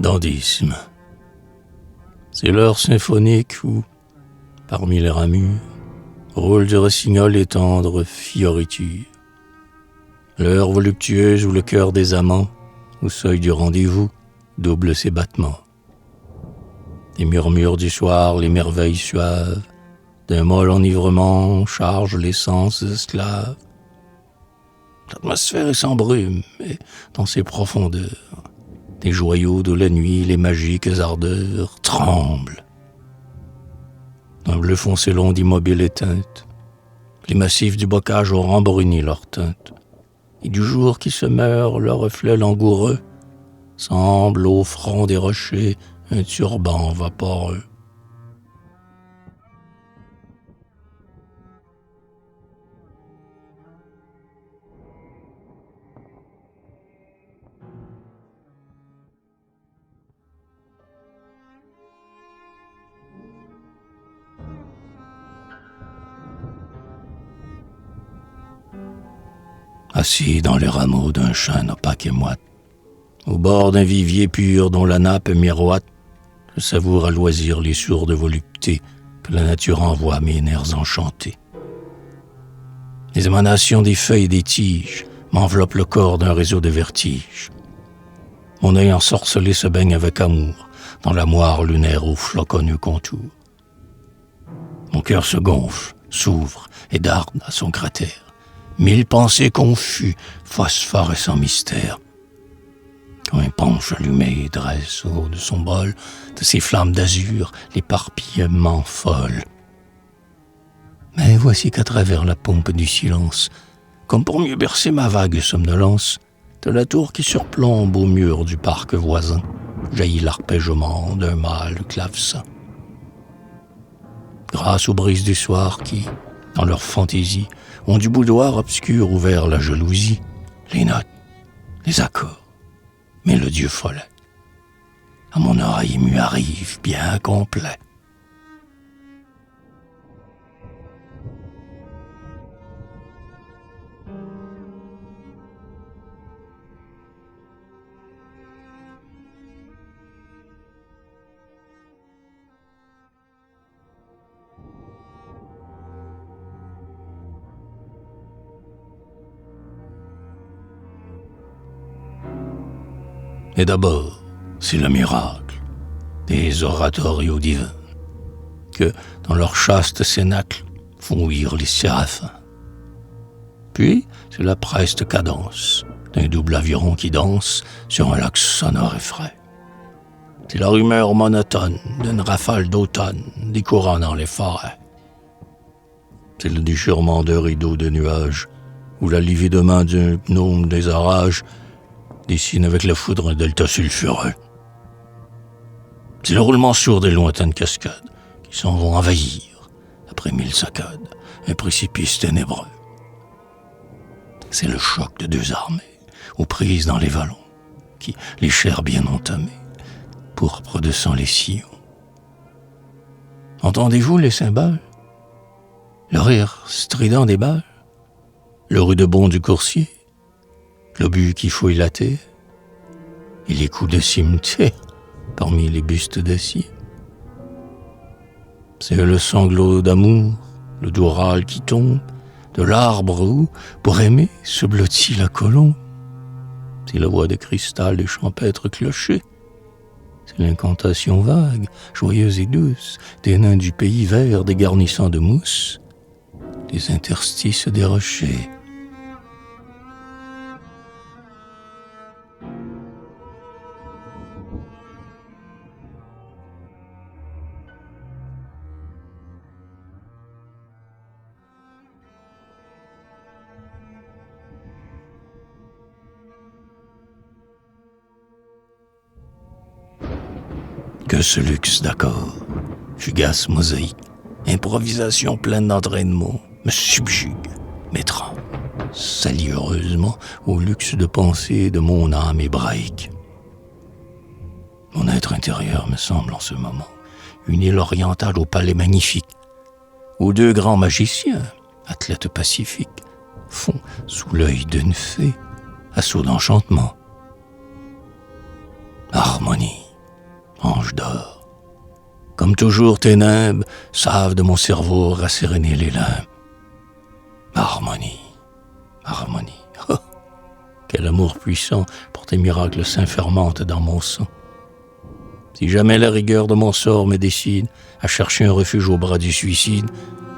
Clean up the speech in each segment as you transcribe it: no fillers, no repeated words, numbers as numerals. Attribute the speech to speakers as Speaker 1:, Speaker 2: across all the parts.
Speaker 1: dandysme. C'est l'heure symphonique où, parmi les ramures, roule du rossignol et tendre fioriture. L'heure voluptueuse où le cœur des amants, au seuil du rendez-vous, double ses battements. Les murmures du soir, les merveilles suaves, d'un molle enivrement chargent les sens esclaves. L'atmosphère est sans brume, mais dans ses profondeurs, les joyaux de la nuit, les magiques ardeurs tremblent. Un bleu foncé long d'immobile éteinte, les massifs du bocage ont rembruni leur teinte, et du jour qui se meurt, le reflet langoureux semble au front des rochers un turban vaporeux. Assis dans les rameaux d'un chêne opaque et moite, au bord d'un vivier pur dont la nappe miroite, je savoure à loisir les sourdes voluptés que la nature envoie à mes nerfs enchantés. Les émanations des feuilles et des tiges m'enveloppent le corps d'un réseau de vertiges. Mon œil ensorcelé se baigne avec amour dans la moire lunaire aux floconneux contours. Mon cœur se gonfle, s'ouvre et darde à son cratère. 1000 pensées confus, phosphore et sans mystère. Quand un penche allumé dresse au haut de son bol de ses flammes d'azur l'éparpillement folle. Mais voici qu'à travers la pompe du silence, comme pour mieux bercer ma vague somnolence, de la tour qui surplombe au mur du parc voisin, jaillit l'arpègement d'un mâle clavecin. Grâce aux brises du soir qui, dans leur fantaisie, ont du boudoir obscur ouvert la jalousie, les notes, les accords, mélodieux follets. À mon oreille émue arrive bien complet. Et d'abord, c'est le miracle des oratorios divins que, dans leur chaste cénacle, font ouïr les séraphins. Puis, c'est la preste cadence d'un double aviron qui danse sur un lac sonore et frais. C'est la rumeur monotone d'une rafale d'automne décourant dans les forêts. C'est le déchirement de rideaux de nuages ou la livide main d'un gnome des orages dessine avec la foudre un delta sulfureux. C'est le roulement sourd des lointaines cascades qui s'en vont envahir, après 1000 saccades, un précipice ténébreux. C'est le choc de deux armées, aux prises dans les vallons, qui, les chairs bien entamées, pourpre de sang les sillons. Entendez-vous les cymbales? Le rire strident des balles? Le rude bond du coursier? L'obus qui fouille la terre, et les coups de cimetière parmi les bustes d'acier. C'est le sanglot d'amour, le doux râle qui tombe de l'arbre où, pour aimer, se blottit la colombe. C'est la voix de cristal des champêtres clochers. C'est l'incantation vague, joyeuse et douce, des nains du pays vert dégarnissant de mousse les interstices des rochers. Que ce luxe d'accords, fugace mosaïque, improvisation pleine d'entraînement, me subjugue, m'étreint, s'allie heureusement au luxe de pensée de mon âme hébraïque. Mon être intérieur me semble en ce moment une île orientale au palais magnifique, où deux grands magiciens, athlètes pacifiques, font, sous l'œil d'une fée, assaut d'enchantement. Harmonie, ange d'or. Comme toujours, tes nimbes savent de mon cerveau rasséréner les limbes. Harmonie, harmonie. Oh, quel amour puissant pour tes miracles s'infermentent dans mon sang. Si jamais la rigueur de mon sort me décide à chercher un refuge au bras du suicide,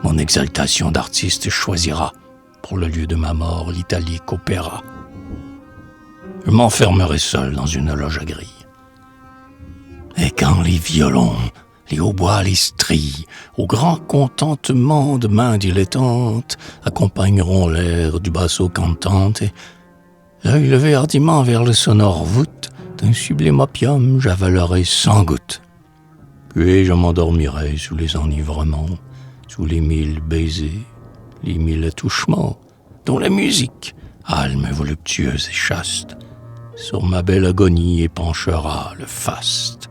Speaker 1: mon exaltation d'artiste choisira pour le lieu de ma mort l'italique opéra. Je m'enfermerai seul dans une loge à grille. Et quand les violons, les hautbois, les stries, au grand contentement de mains dilettantes, accompagneront l'air du basso cantante, et l'œil levé hardiment vers le sonore voûte d'un sublime opium, j'avalerai sans goutte. Puis je m'endormirai sous les enivrements, sous les 1000 baisers, les 1000 attouchements, dont la musique, alme voluptueuse et chaste, sur ma belle agonie épanchera le faste.